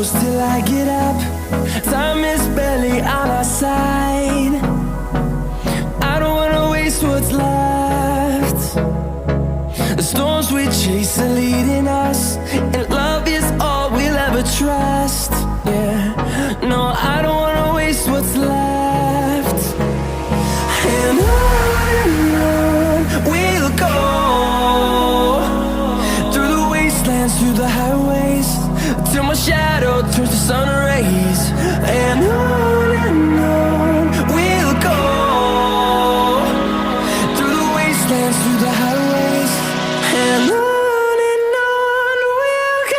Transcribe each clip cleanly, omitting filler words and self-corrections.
close till I get up. Time is barely on our side. I don't wanna waste what's left. The storms we chase are leading us, and love is all we'll ever trust. Yeah, no, I don't wanna waste what's left. And on we'll go, through the wastelands, through the highways, till my shadow turns to sun rays. And on we'll go, through the wastelands, through the highways, and on we'll go.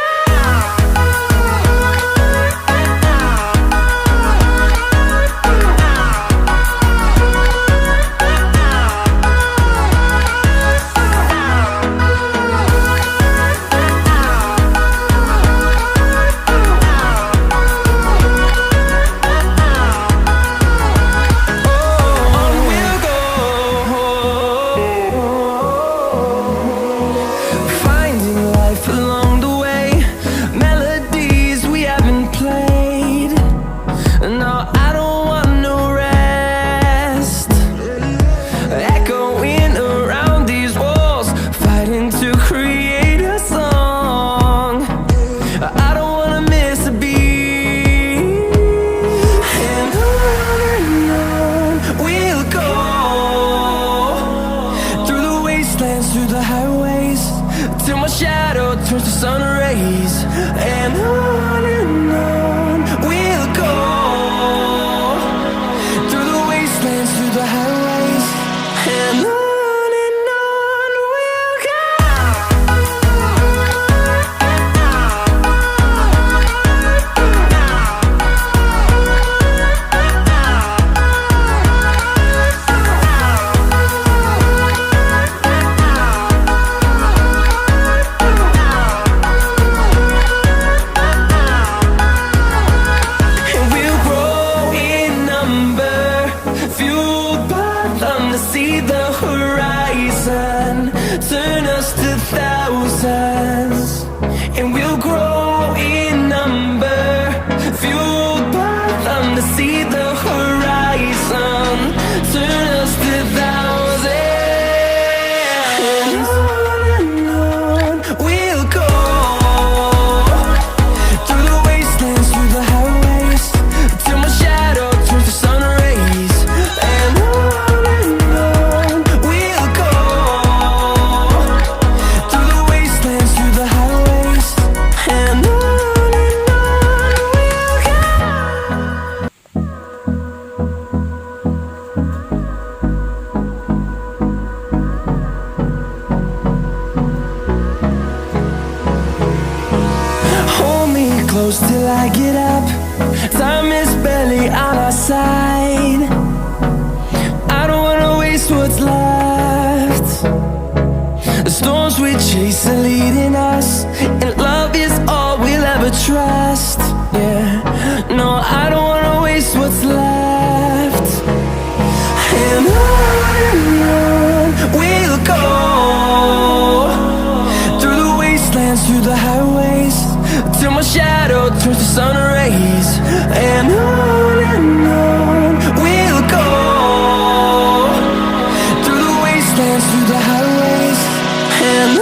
Through the highways, till my shadow turns to sun rays. And on we'll go, through the wastelands, through the highways, and on we'll go. See the horizon, turn us to thousands, and we'll grow in number, fueled by them to see the horizon, turn us to thousands. And on we'll go, through the wastelands, through the highways, till my shadow turns to sun rays. And close till I get up. Time is barely on our side. I don't wanna waste what's left. The storms we chase are leading us, and love is all we'll ever trust. Yeah, no, I don't wanna waste what's left. And on we'll go, through the wastelands, through the highways, till my shadow turns to sun rays. And on we'll go, through the wastelands, through the highways, and